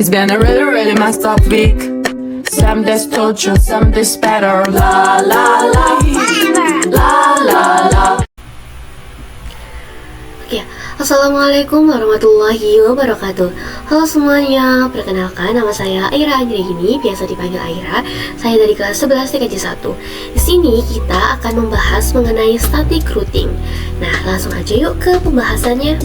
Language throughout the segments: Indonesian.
It's been a really, really messed up week. Some days torture, some days better. La la la, la la la. Oke, assalamualaikum warahmatullahi wabarakatuh. Halo semuanya, perkenalkan nama saya Aira Anggregini, biasa dipanggil Aira. Saya dari kelas 11 TKJ 1. Di sini kita akan membahas mengenai static routing. Nah, langsung aja yuk ke pembahasannya.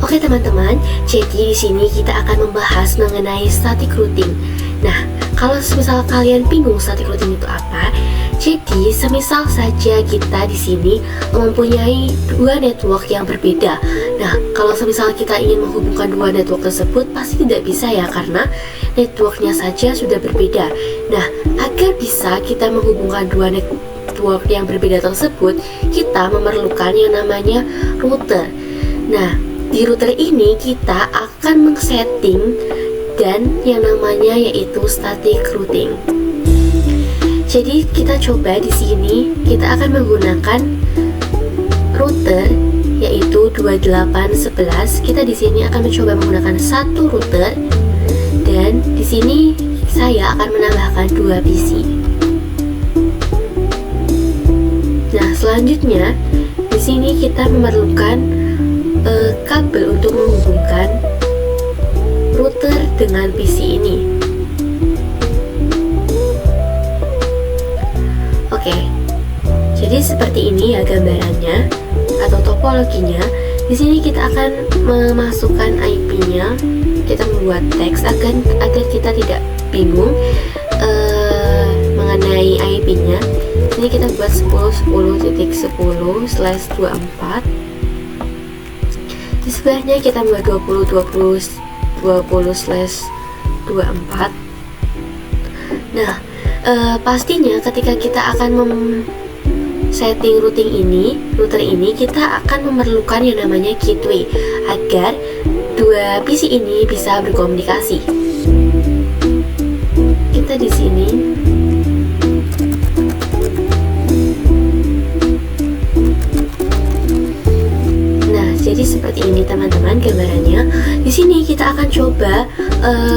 Oke teman-teman, jadi di sini kita akan membahas mengenai static routing. Nah, kalau semisal kalian bingung static routing itu apa, jadi semisal saja kita di sini mempunyai dua network yang berbeda. Nah, kalau semisal kita ingin menghubungkan dua network tersebut pasti tidak bisa ya, karena networknya saja sudah berbeda. Nah, agar bisa kita menghubungkan dua network yang berbeda tersebut, kita memerlukan yang namanya router. Nah, di router ini kita akan men-setting dan yang namanya yaitu static routing. Jadi kita coba di sini kita akan menggunakan router yaitu 2811. Kita di sini akan mencoba menggunakan satu router dan di sini saya akan menambahkan 2 PC. Nah, selanjutnya di sini kita memerlukan kabel untuk menghubungkan router dengan PC ini. Oke, jadi seperti ini ya gambarannya atau topologinya. Di sini kita akan memasukkan IP-nya. Kita membuat teks agar kita tidak bingung mengenai IP-nya. Ini kita buat 10.10.10/24. Di sebelahnya kita buat 20.20.20/24. Nah, pastinya ketika kita akan setting router ini kita akan memerlukan yang namanya gateway agar dua PC ini bisa berkomunikasi. Kita di sini jadi seperti ini teman-teman gambarannya. Di sini kita akan coba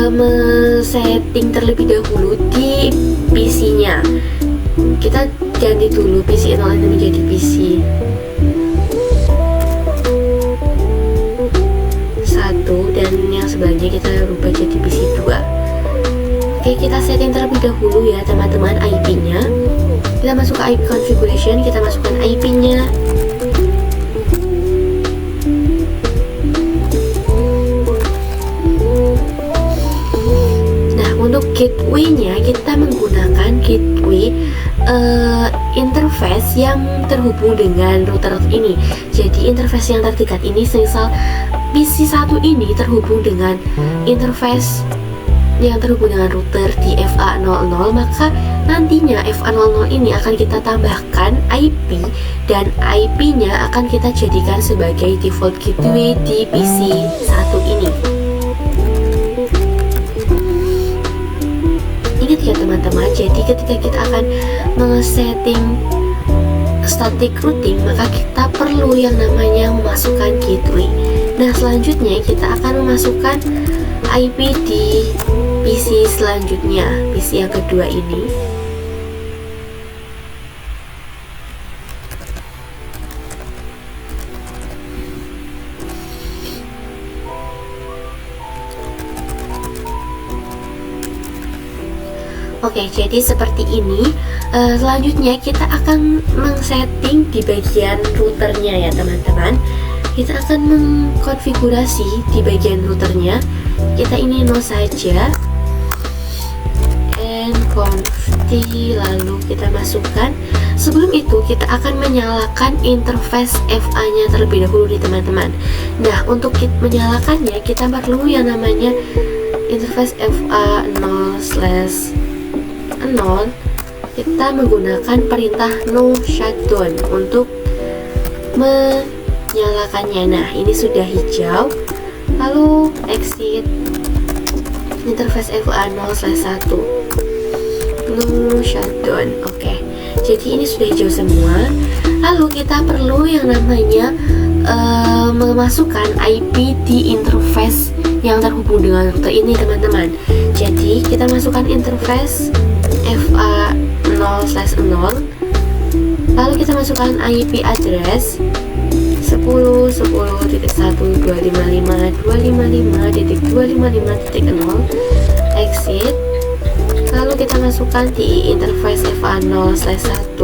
men-setting terlebih dahulu di PC-nya. Kita ganti dulu PC 0 ini menjadi PC 1 dan yang sebelahnya kita rubah jadi PC 2. Oke, kita setting terlebih dahulu ya teman-teman IP-nya. Kita masuk ke IP configuration, kita masukkan IP-nya. Untuk gateway-nya kita menggunakan gateway interface yang terhubung dengan router ini. Jadi interface yang terdekat ini, semisal PC 1 ini terhubung dengan interface yang terhubung dengan router di FA00, maka nantinya FA00 ini akan kita tambahkan IP dan IP-nya akan kita jadikan sebagai default gateway di PC 1 ini. Ingat ya teman-teman, jadi ketika kita akan men-setting static routing, maka kita perlu yang namanya memasukkan gateway. Nah, selanjutnya kita akan memasukkan IP di PC selanjutnya, PC yang kedua ini. Oke, jadi seperti ini. Selanjutnya kita akan men-setting di bagian routernya ya teman-teman. Kita akan mengkonfigurasi di bagian routernya. Kita ini no saja, nconfig, lalu kita masukkan. Sebelum itu kita akan menyalakan interface FA-nya terlebih dahulu nih teman-teman. Nah, untuk menyalakannya kita perlu yang namanya interface FA0/0. Kita menggunakan perintah no shutdown untuk menyalakannya. Nah, ini sudah hijau, lalu exit interface FA0/1 no shutdown. Oke, jadi ini sudah hijau semua. Lalu kita perlu yang namanya masukkan IP di interface yang terhubung dengan router ini teman-teman. Jadi kita masukkan interface FA0/0, lalu kita masukkan IP address 10.10.1.255.255.255.0 exit. Lalu kita masukkan di interface FA0/1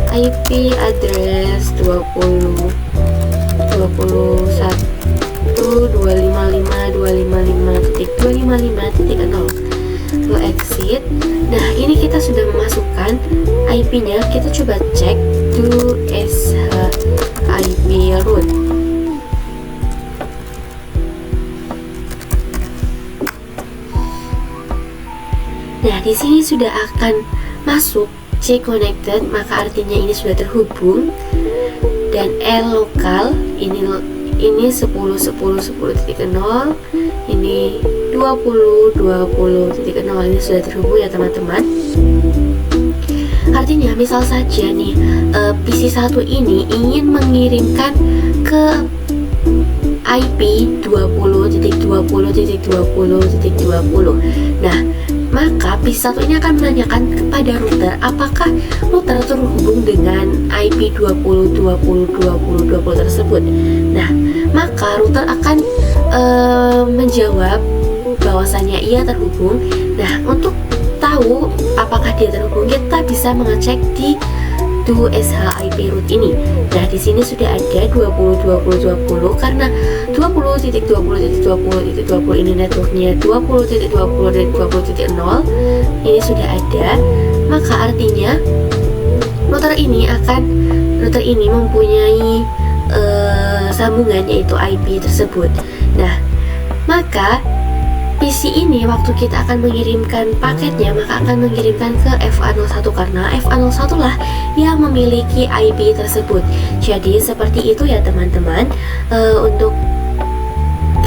IP address 20.21.255.255.255.0 lalu exit. Nah, ini kita sudah memasukkan IP-nya. Kita coba cek to IP root. Nah, di sini sudah akan masuk C connected, maka artinya ini sudah terhubung. Dan L lokal ini 10.10.10.0, ini 20.20.0, ini sudah terhubung ya teman-teman. Artinya misal saja nih PC 1 ini ingin mengirimkan ke IP 20.20.20.20. Nah, maka PC 1 ini akan menanyakan kepada router apakah router terhubung dengan IP 20.20.20.20 tersebut. Nah, maka router akan menjawab bahwasanya ia terhubung. Nah, untuk tahu apakah dia terhubung, kita bisa mengecek di IP root ini. Nah, di sini sudah ada 20.20.20 karena 20.20.20.20 ini networknya 20.20.20.0 ini sudah ada, maka artinya router ini mempunyai sambungan yaitu IP tersebut. Nah, maka PC ini waktu kita akan mengirimkan paketnya, maka akan mengirimkan ke FA01 karena FA01 lah yang memiliki IP tersebut. Jadi seperti itu ya teman-teman. Untuk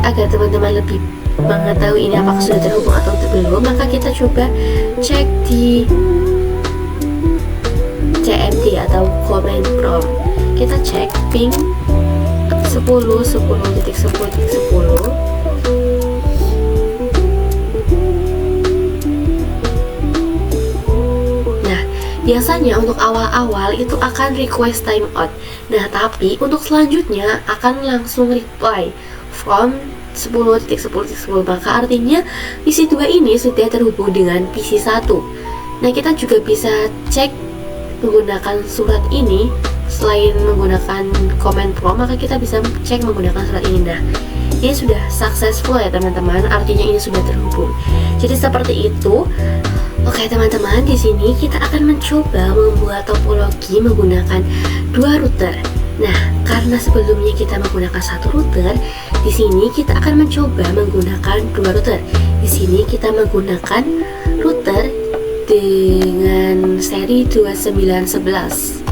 agar teman-teman lebih mengetahui ini apakah sudah terhubung atau belum, maka kita coba cek di CMD atau command prompt. Kita cek ping 10.10.10.10. Biasanya untuk awal-awal itu akan request timeout. Nah, tapi untuk selanjutnya akan langsung reply from 10.10.10. Maka artinya PC 2 ini sudah terhubung dengan PC 1. Nah, kita juga bisa cek menggunakan surat ini. Selain menggunakan command prompt, maka kita bisa cek menggunakan surat ini. Nah, ini sudah successful ya teman-teman. Artinya ini sudah terhubung. Jadi seperti itu. Oke teman-teman, di sini kita akan mencoba membuat topologi menggunakan dua router. Nah, karena sebelumnya kita menggunakan satu router, di sini kita akan mencoba menggunakan dua router. Di sini kita menggunakan router dengan seri 2911.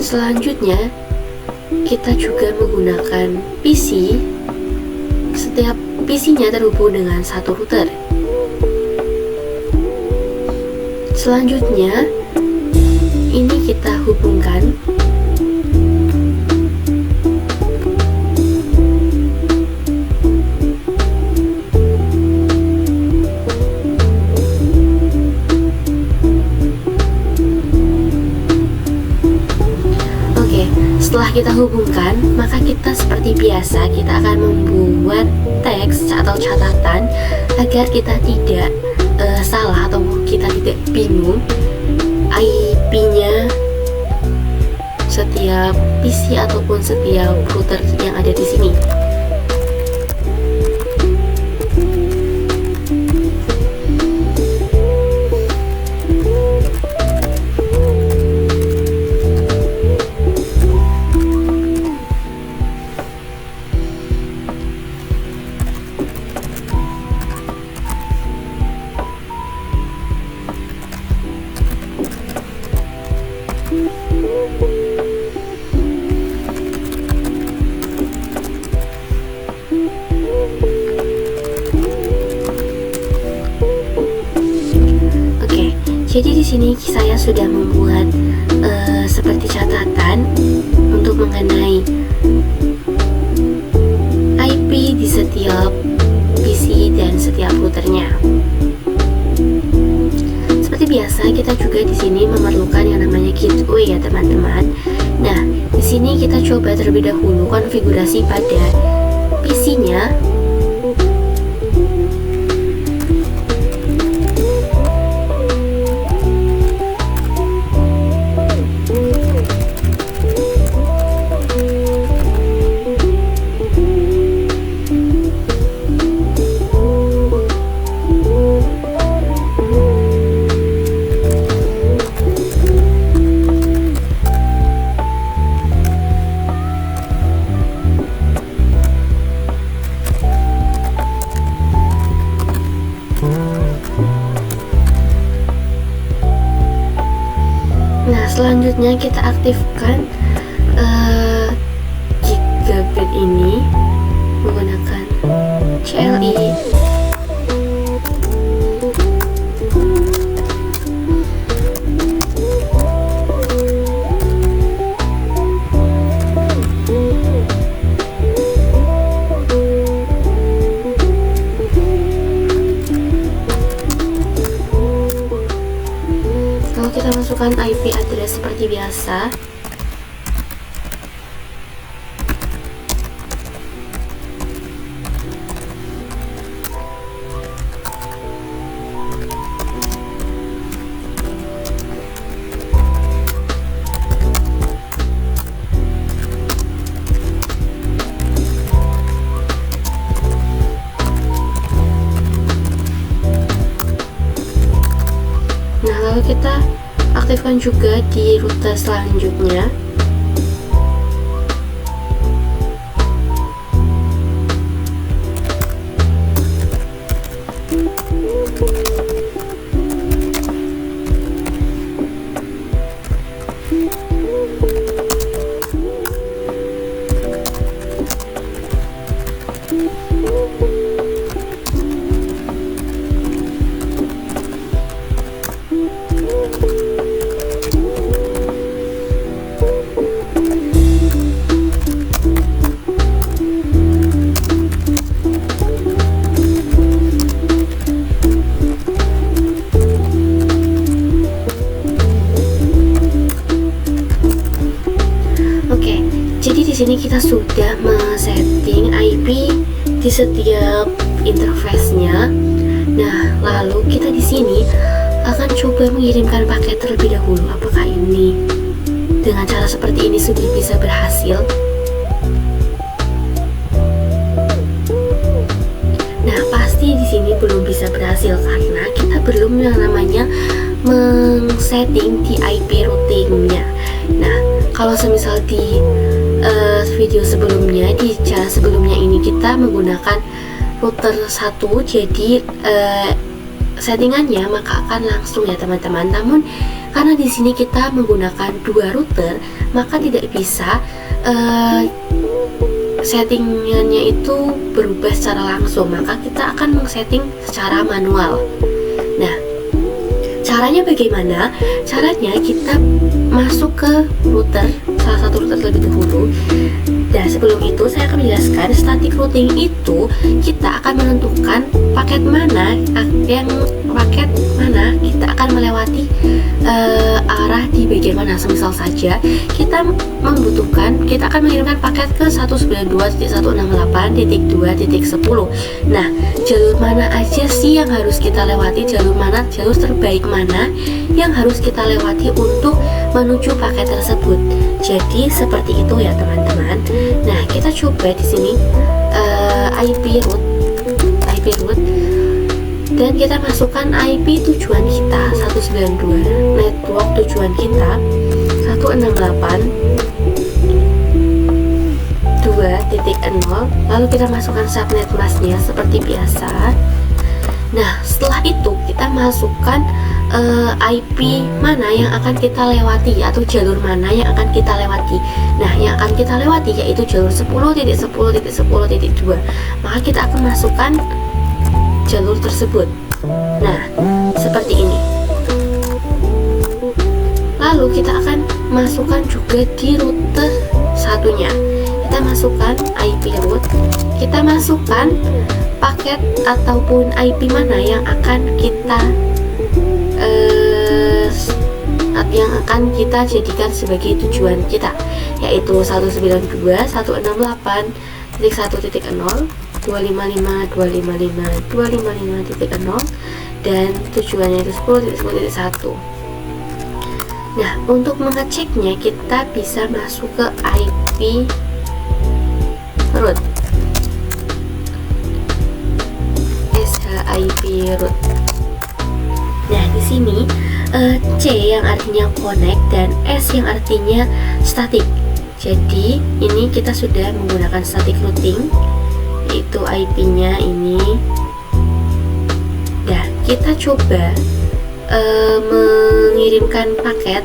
Selanjutnya, kita juga menggunakan PC. Setiap PC-nya terhubung dengan satu router. Selanjutnya, ini kita hubungkan Setelah kita hubungkan, maka kita seperti biasa kita akan membuat teks atau catatan agar kita tidak salah atau kita tidak bingung IP-nya setiap PC ataupun setiap router yang ada di sini. Jadi di sini saya sudah membuat routernya. Seperti biasa, kita juga di sini memerlukan yang namanya gateway ya teman-teman. Nah, di sini kita coba terlebih dahulu konfigurasi pada PC-nya. Nah, selanjutnya kita aktifkan gigabit ini menggunakan CLI. Lalu kita masukkan IP address seperti biasa. Nah, lalu kita aktifkan juga di router selanjutnya. Oke, jadi di sini kita sudah men-setting IP di setiap interface-nya. Nah, lalu kita di sini akan coba mengirimkan paket terlebih dahulu. Apakah ini dengan cara seperti ini sudah bisa berhasil? Nah, pasti di sini belum bisa berhasil karena kita belum yang namanya men-setting di IP routingnya. Nah, kalau semisal di video sebelumnya, di cara sebelumnya ini kita menggunakan router 1, jadi settingannya maka akan langsung ya teman-teman. Namun karena di sini kita menggunakan 2 router, maka tidak bisa settingannya itu berubah secara langsung, maka kita akan men-setting secara manual. Nah, caranya bagaimana? Caranya kita masuk ke router, salah satu router terlebih dahulu. Dan sebelum itu saya akan menjelaskan static routing itu kita akan menentukan paket mana kita akan melewati arah di bagian mana. Semisal saja kita akan mengirimkan paket ke 192.168.2.10. Nah, jalur mana aja sih yang harus kita lewati, jalur terbaik mana yang harus kita lewati untuk menuju paket tersebut. Jadi seperti itu ya teman-teman. Nah, kita coba di sini IP route dan kita masukkan IP tujuan kita 192, network tujuan kita 168.2.0, lalu kita masukkan subnet masknya seperti biasa. Nah, setelah itu kita masukkan IP mana yang akan kita lewati atau jalur mana yang akan kita lewati. Nah, yang akan kita lewati yaitu jalur 10.10.10.2. Maka kita akan masukkan jalur tersebut. Nah, seperti ini. Lalu kita akan masukkan juga di router satunya. Kita masukkan IP route, kita masukkan paket ataupun IP mana yang akan kita jadikan sebagai tujuan kita, yaitu 192.168.1.0, 255.255.255.0, dan tujuannya itu 10.10.1. Nah, untuk mengeceknya kita bisa masuk ke IP root, ship root. Nah, di sini C yang artinya connect dan S yang artinya static. Jadi ini kita sudah menggunakan static routing, yaitu IP-nya ini. Nah, kita coba mengirimkan paket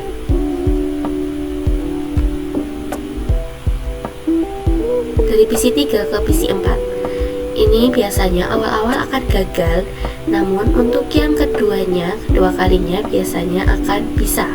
dari PC3 ke PC4. Ini biasanya awal-awal akan gagal, namun untuk yang kedua kalinya biasanya akan bisa.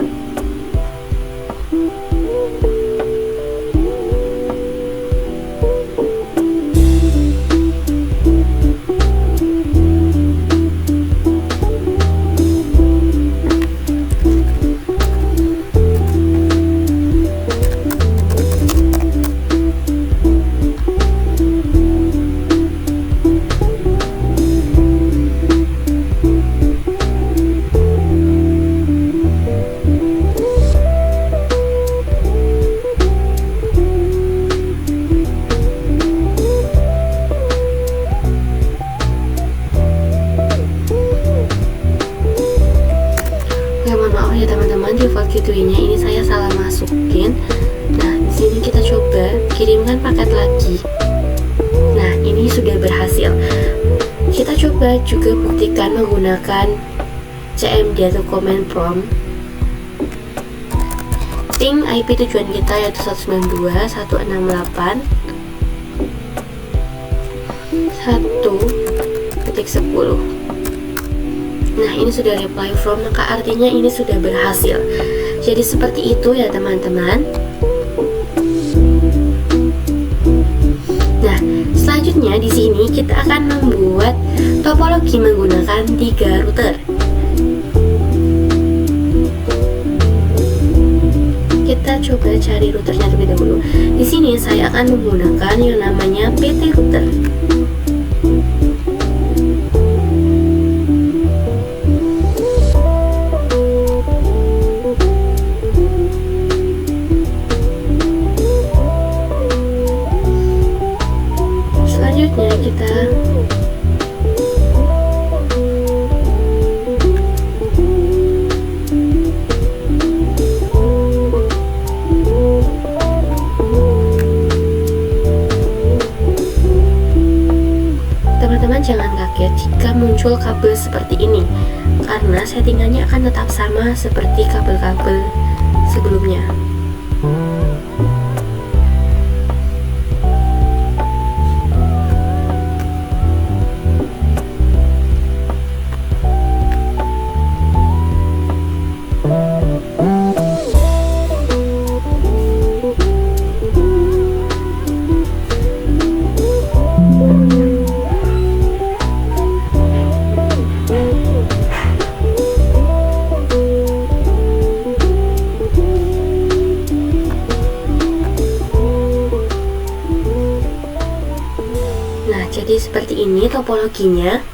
Ya teman-teman, default gateway-nya ini saya salah masukin. Nah, di sini kita coba kirimkan paket lagi. Nah, ini sudah berhasil. Kita coba juga buktikan menggunakan CMD atau command prompt. Ping IP tujuan kita yaitu 192.168.1.10. Nah, ini sudah reply from, maka artinya ini sudah berhasil. Jadi seperti itu ya teman-teman. Nah, selanjutnya di sini kita akan membuat topologi menggunakan 3 router. Kita coba cari routernya terlebih dahulu. Di sini saya akan menggunakan yang namanya PT router. Selanjutnya kita teman-teman jangan kaget jika muncul kabel seperti ini, karena settingannya akan tetap sama seperti kabel-kabel sebelumnya. Jadi seperti ini topologinya.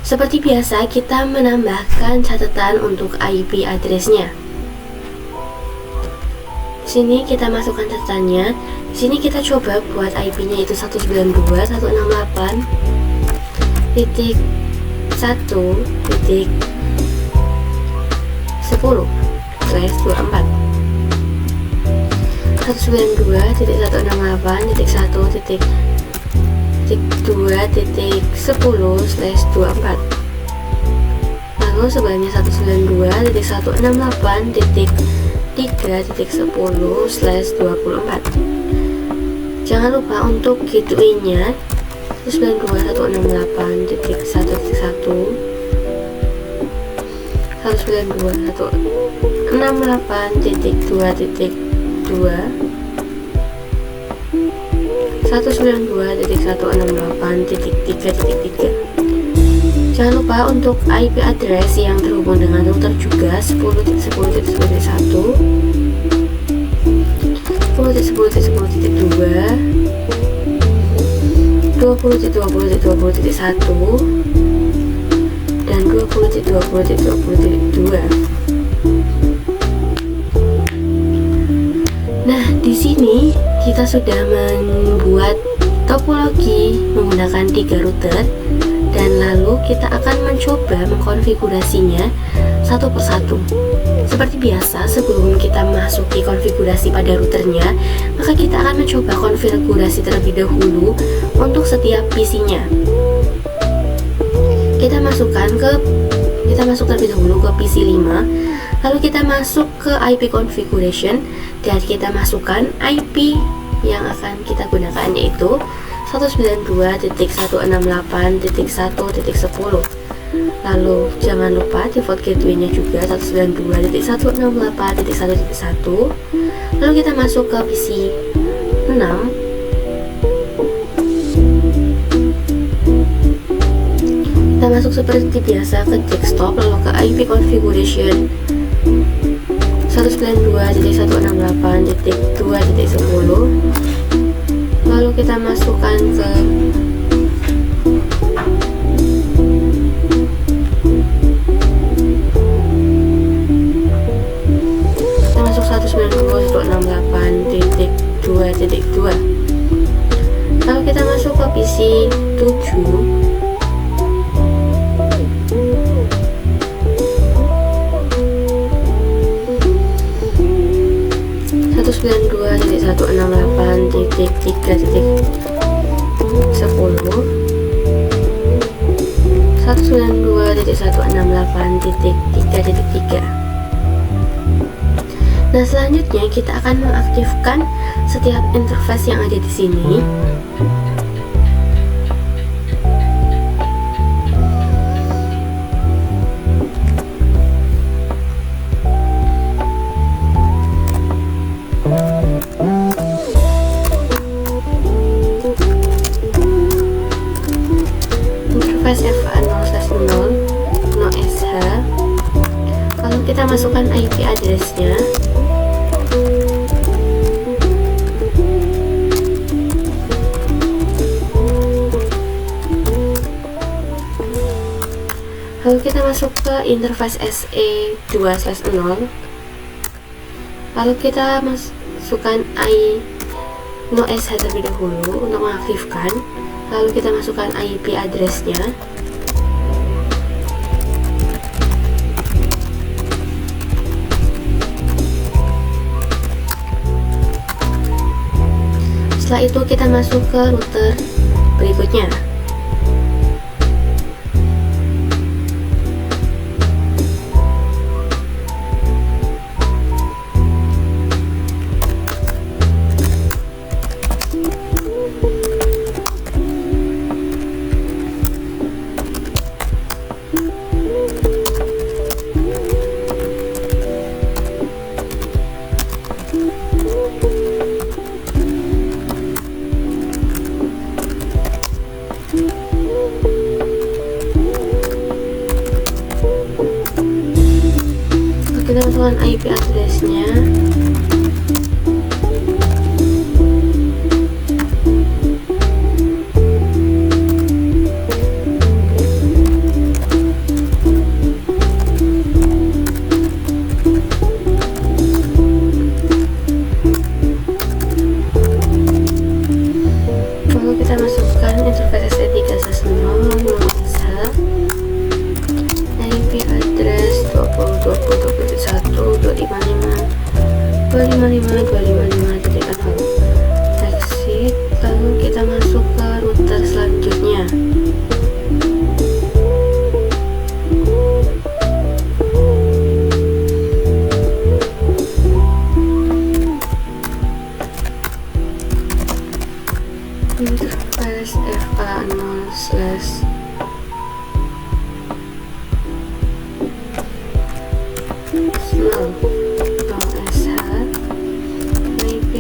Seperti biasa kita menambahkan catatan untuk IP addressnya. Di sini kita masukkan catatannya. Di sini kita coba buat IP-nya itu 192.168.10/24. 192.168.2.10/24. Lalu sebelahnya 192.168.3.10/24. Jangan lupa untuk gateway-nya 192.168.1.1, 192.168.2.2, 192.168.3.3. Jangan lupa untuk IP address yang terhubung dengan router juga 10.10.10.1, 10.10.10.2, 20.20.20.1, dan 20.20.20.2. Nah, di sini kita sudah membuat topologi menggunakan 3 router, dan lalu kita akan mencoba mengkonfigurasinya satu persatu. Seperti biasa, sebelum kita masuki konfigurasi pada routernya, maka kita akan mencoba konfigurasi terlebih dahulu untuk setiap PC-nya. Kita masuk terlebih dahulu ke PC 5, lalu kita masuk ke IP configuration, dan kita masukkan IP yang akan kita gunakan, yaitu 192.168.1.10. Lalu jangan lupa default gateway-nya juga 192.168.1.1. Lalu kita masuk ke PC 6. Kita masuk seperti biasa ke desktop, lalu ke IP configuration 192.168.2.10. Lalu kita masukkan ke kita masuk 192.168.2.2. Lalu kita masuk ke PC 7. 192.168.3.10, 192.168.3.3. Nah, selanjutnya kita akan mengaktifkan setiap interface yang ada di sini. FA0/0 NoSH. Lalu kita masukkan IP address-nya. Lalu kita masuk ke interface SE2/0. Lalu kita masukkan NoSH terlebih dahulu untuk mengaktifkan. Lalu kita masukkan IP address-nya. Setelah itu kita masuk ke router berikutnya. Kita masukkan IP address-nya. Lalu kita masukkan interface SE3/0 NoSH, IP address 20.20.21.255.255.255.0. Exit. Lalu kita masuk ke router selanjutnya. Interface FA0/0 NoSH, IP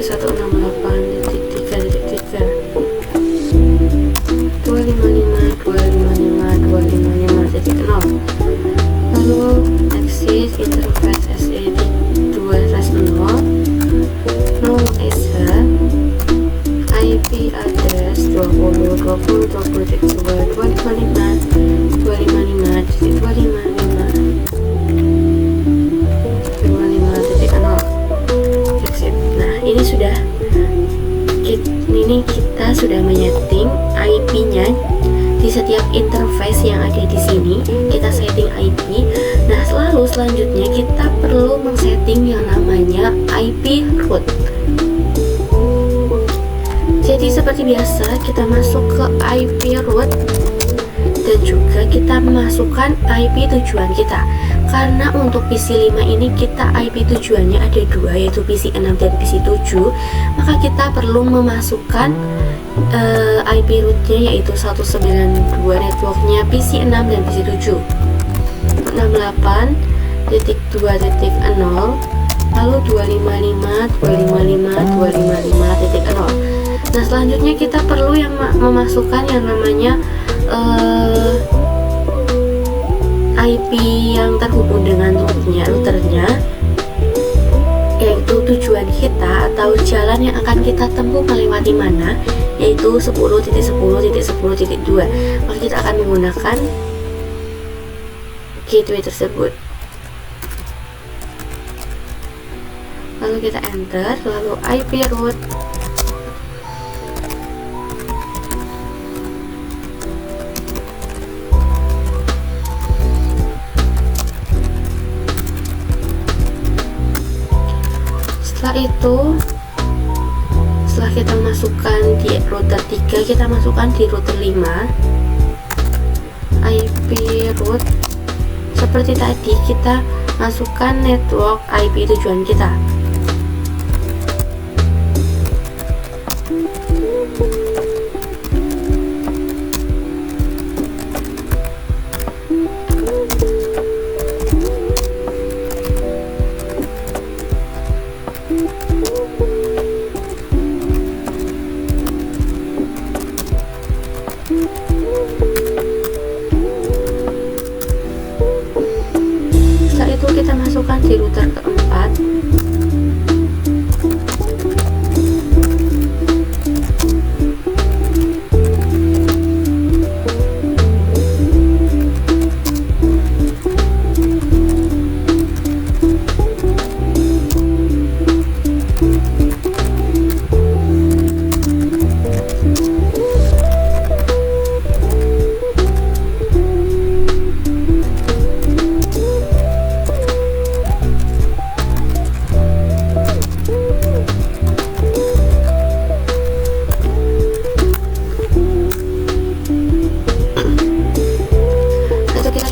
168.3.3 255.255.255.0. Lalu exit interface SED 2/0 no SH IP address 20.20.2.25.255.255.0 exit. Nah, ini kita sudah menyeting IP-nya di setiap interface yang ada di sini. Kita setting IP. Nah, selanjutnya kita perlu men-setting yang namanya IP root. Jadi seperti biasa, kita masuk ke IP root dan juga kita masukkan IP tujuan kita. Karena untuk PC 5 ini kita IP tujuannya ada dua, yaitu PC 6 dan PC 7, maka kita perlu memasukkan IP rootnya, yaitu 192 networknya PC 6 dan PC 7 68.2.0 lalu 255.255.255.0. Nah, selanjutnya kita perlu yang memasukkan yang namanya IP yang terhubung dengan routernya, yaitu tujuan kita atau jalan yang akan kita tempuh melewati mana, yaitu 10.10.10.2. Maka kita akan menggunakan gateway tersebut. Lalu kita enter, lalu IP root. Setelah kita masukkan di router 3, kita masukkan di router 5 IP root. Seperti tadi, kita masukkan network IP tujuan kita. Setelah itu kita masukkan di router keempat.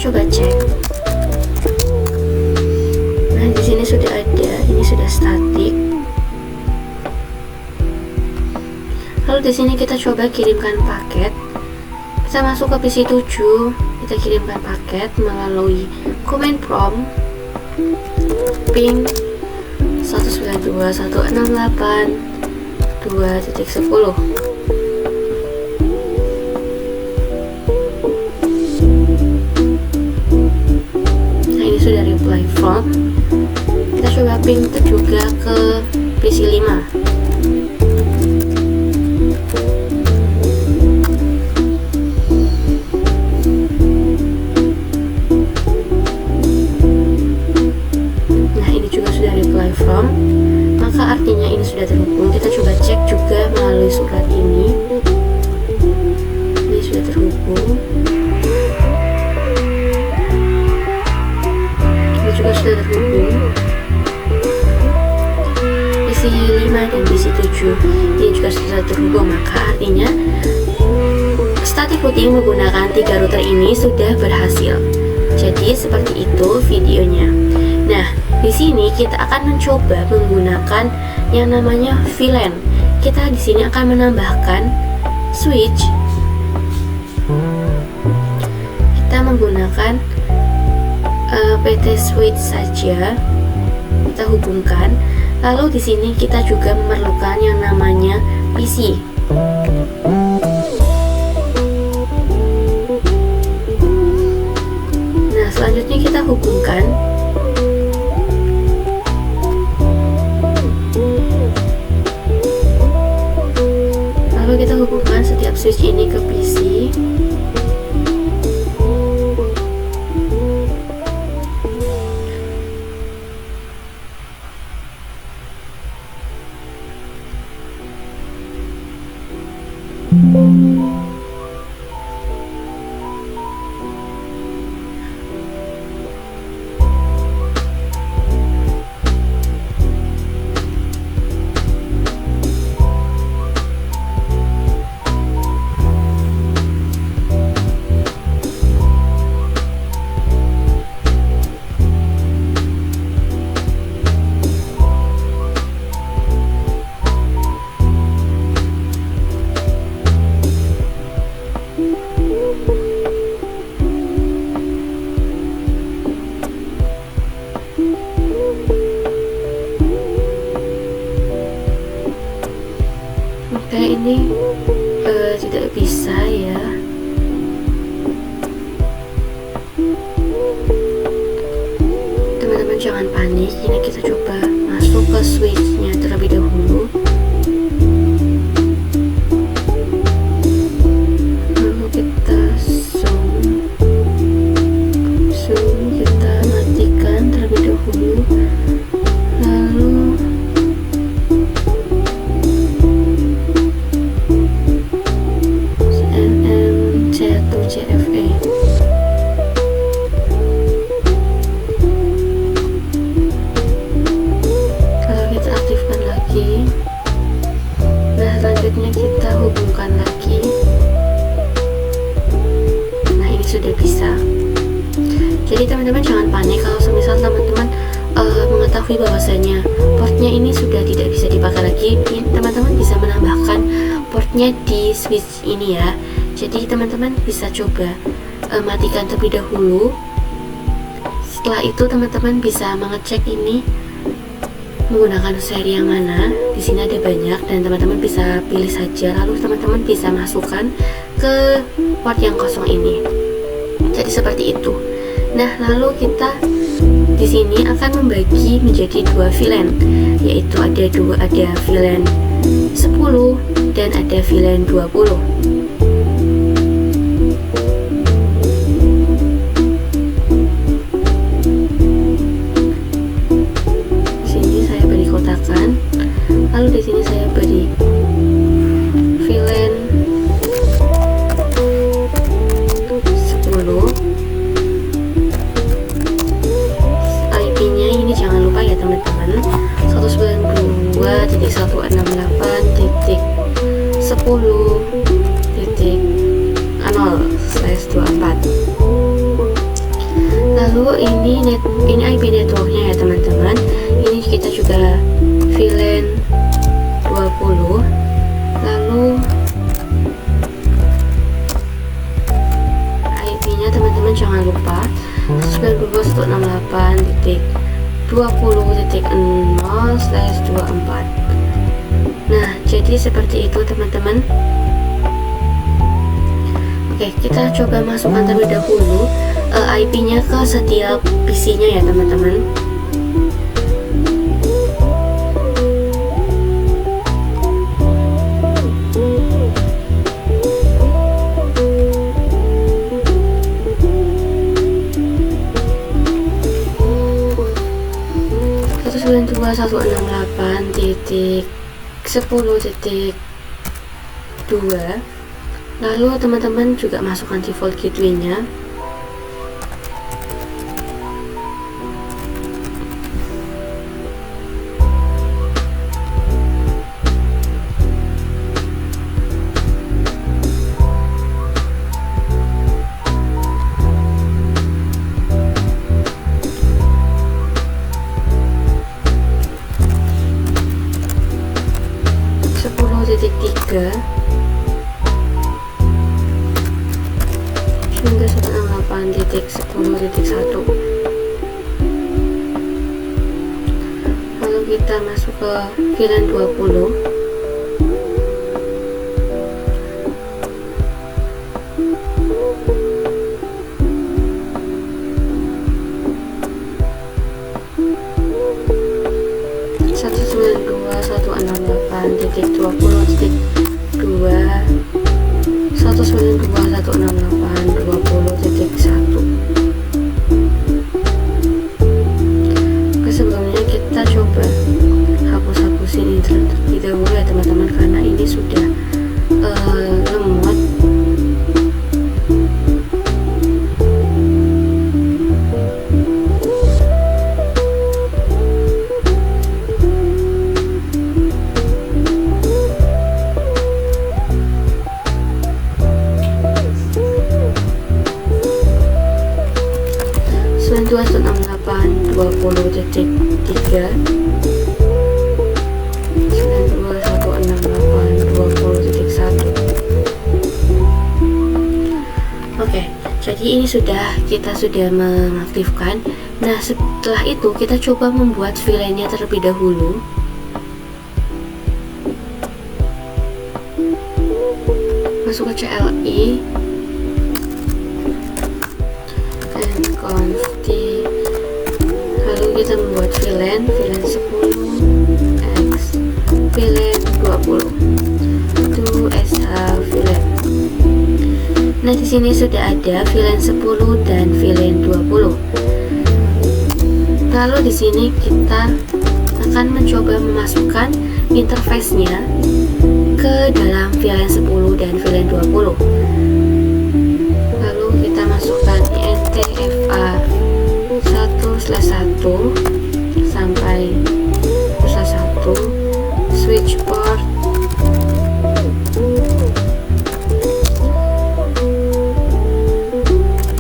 Coba cek. Nah, di sini sudah ada, ini sudah statik. Lalu di sini kita coba kirimkan paket. Kita masuk ke PC 7, kita kirimkan paket melalui command prompt ping 192.168.2.10. Sudah reply from. Kita coba ping juga ke PC 5. Nah, ini juga sudah reply from, maka artinya ini sudah terhubung. Kita coba cek juga melalui surat ini. Ini sudah terhubung. Juga sudah terhubung. PC 5 dan PC 7 ini juga sudah terhubung, maka artinya static routing menggunakan 3 router ini sudah berhasil. Jadi seperti itu videonya. Nah, di sini kita akan mencoba menggunakan yang namanya VLAN. Kita di sini akan menambahkan switch. Kita menggunakan PT switch saja, kita hubungkan, Lalu di sini kita juga memerlukan yang namanya PC. Nah, selanjutnya kita hubungkan setiap switch ini ke PC. Ini tidak bisa ya. Teman-teman jangan panik, ini kita coba masuk ke switchnya terlebih dahulu. Lalu kita zoom, kita matikan terlebih dahulu. Lalu CFA. Kalau kita aktifkan lagi, nah selanjutnya kita hubungkan lagi. Nah ini sudah bisa. Jadi teman-teman jangan panik kalau semisal teman-teman mengetahui bahwasanya portnya ini sudah tidak bisa dipakai lagi. Teman-teman bisa menambahkan portnya di switch ini ya. Jadi teman-teman bisa coba matikan terlebih dahulu. Setelah itu teman-teman bisa mengecek ini menggunakan seri yang mana. Di sini ada banyak dan teman-teman bisa pilih saja. Lalu teman-teman bisa masukkan ke port yang kosong ini. Jadi seperti itu. Nah, lalu kita di sini akan membagi menjadi dua VLAN, yaitu ada VLAN 10 dan ada VLAN 20. Lalu di sini saya beri VLAN 10. IP-nya ini jangan lupa ya teman-teman, 192.168.10.0/24. Lalu ini IP networknya ya teman-teman. Ini kita juga VLAN 20. Lalu IP-nya teman-teman jangan lupa 192.168.20.0/24. Nah, jadi seperti itu teman-teman. Oke, kita coba masukkan terlebih dahulu IP-nya ke setiap PC-nya ya teman-teman. .192.168.10.2. Lalu teman-teman juga masukkan default gateway-nya. Hingga 168.10.1. Lalu Lalu kita masuk ke VLAN 20. Titik 192.168.20.1. Sebelumnya kita coba hapus ini terlebih dahulu ya teman-teman, karena ini sudah lemot. Oke, jadi ini kita sudah mengaktifkan. Nah, setelah itu kita coba membuat VLAN-nya terlebih dahulu. Masuk ke CLI and conft, lalu kita membuat VLAN 10 x VLAN 20 to sh VLAN. Nah, di sini sudah ada VLAN 10 dan VLAN 20. Lalu di sini kita akan mencoba memasukkan interface-nya ke dalam VLAN 10 dan VLAN 20. Lalu kita masukkan intfa 1/1 sampai 1 switch port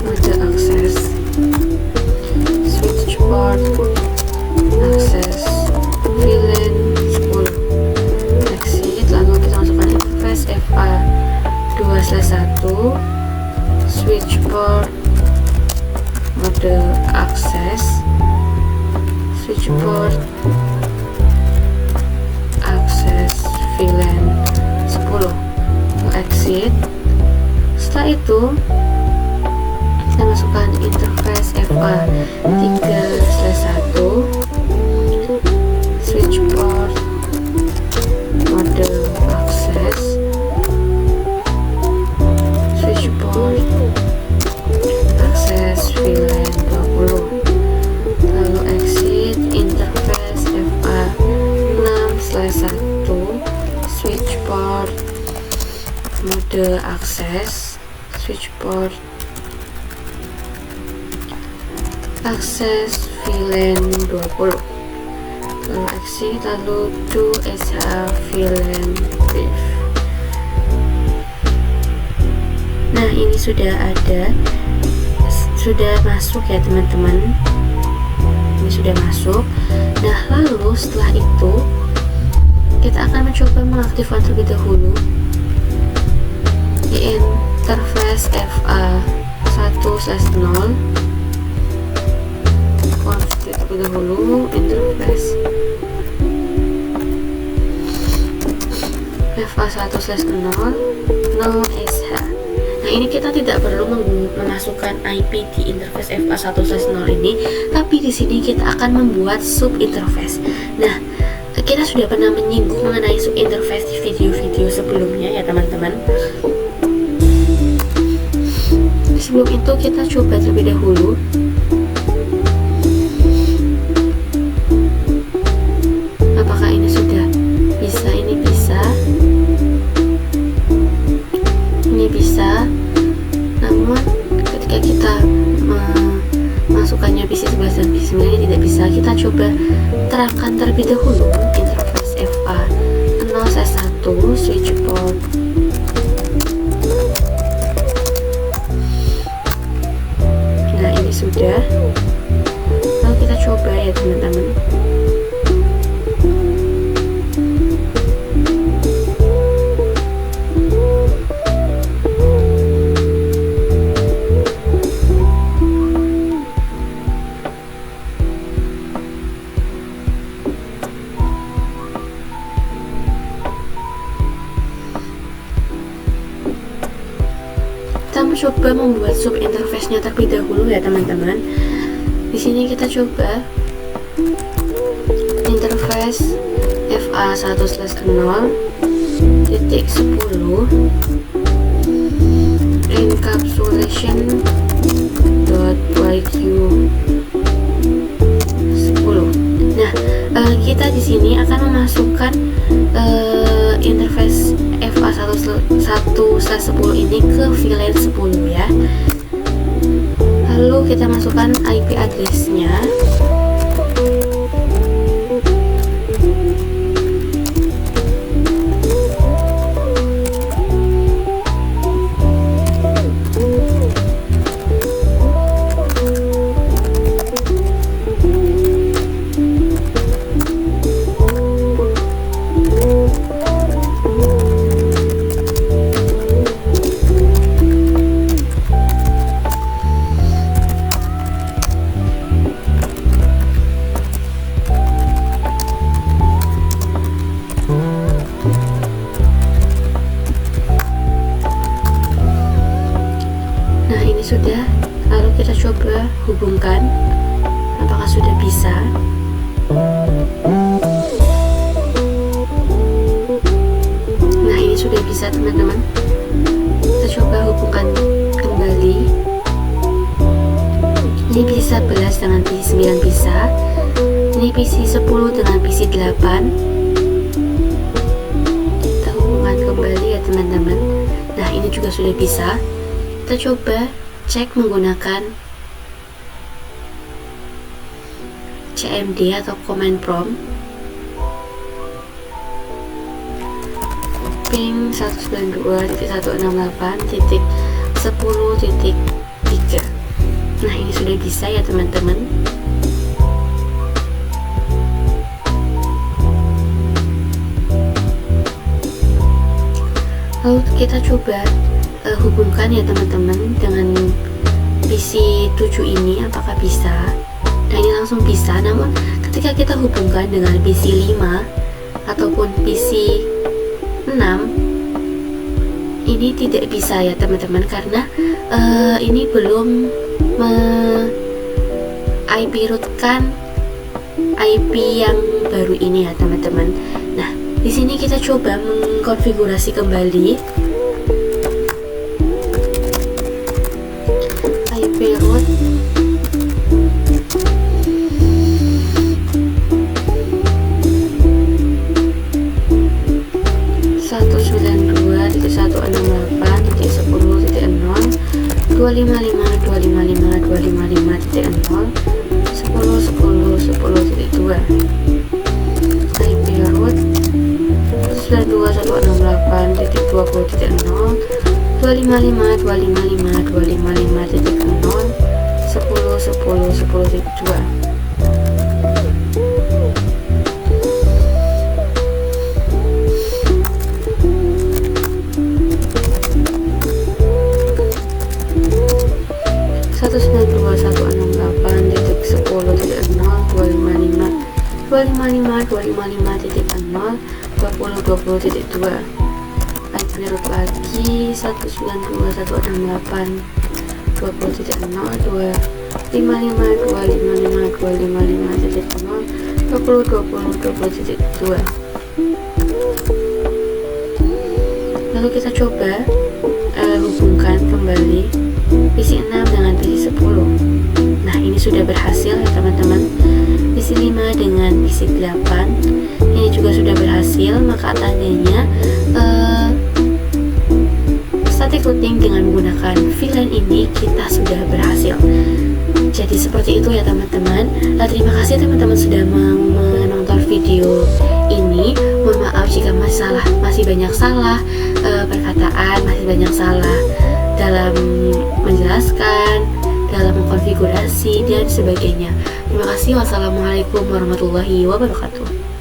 mode akses, switch port akses VLAN 10, exit. Lalu kita masukkan interface FA 2/1 switch port mode akses, switch port akses VLAN 10, exit. Setelah itu kita masukkan interface FA 3/1 switch port mode akses, switch port akses VLAN 20, lalu exit interface FA 6/1 switch port mode akses, switch port akses VLAN 20, lalu exit, lalu to sh VLAN brief. Nah, ini sudah masuk ya teman-teman, ini sudah masuk. Nah, lalu setelah itu kita akan mencoba mengaktifkan terlebih dahulu di interface FA 1/0 konfig terlebih dahulu interface FA 1/0 no sh. Nah, ini kita tidak perlu memasukkan IP di interface FA 1/0 ini, tapi di sini kita akan membuat sub interface. Nah, kita sudah pernah menyinggung mengenai sub interface di video-video sebelumnya ya teman-teman. Sebelum itu kita coba terlebih dahulu apakah ini sudah bisa. Ini bisa, namun ketika kita memasukkannya PC 11 dan PC 9 ini tidak bisa. Kita coba terapkan terlebih dahulu interface FA 0/1 switch port sudah. Lalu kita coba ya teman-teman. mencoba membuat sub interface-nya terlebih dahulu ya teman-teman. Di sini kita coba interface fa1/0.10 encapsulation.yq 10. Nah, kita di sini akan memasukkan interface fa1/10 ini ke VLAN 10 ya. Lalu kita masukkan IP address-nya. Sudah, lalu kita coba hubungkan apakah sudah bisa. Nah, ini sudah bisa teman-teman. Kita coba hubungkan kembali. Ini PC 11 dengan PC 9 bisa. Ini PC 10 dengan PC 8. Kita hubungkan kembali ya teman-teman. Nah, ini juga sudah bisa. Kita coba cek menggunakan CMD atau command prompt. Ping 192.168.10.3. Nah, ini sudah bisa ya teman-teman. Lalu kita coba hubungkan ya teman-teman dengan PC 7 ini apakah bisa. Nah, ini langsung bisa, namun ketika kita hubungkan dengan PC 5 ataupun PC 6 ini tidak bisa ya teman-teman, karena ini belum IP rootkan IP yang baru ini ya teman-teman. Nah, di sini kita coba mengkonfigurasi kembali IP root 192.168.10.255.255.0 IP root 192.168.20.0 255.255.255.0 10.10.10.2. IP root lagi 192.168.20.0 Lalu kita coba hubungkan kembali PC 6 dengan PC 10. Nah, ini sudah berhasil ya teman-teman. PC 5 dengan PC 8 ini juga sudah berhasil, maka tandanya static routing dengan menggunakan VLAN ini kita sudah berhasil. Jadi seperti itu ya teman-teman. Terima kasih teman-teman sudah menonton video ini. Mohon maaf jika masih banyak salah perkataan, masih banyak salah dalam menjelaskan, dalam mengkonfigurasi dan sebagainya. Terima kasih. Wassalamualaikum warahmatullahi wabarakatuh.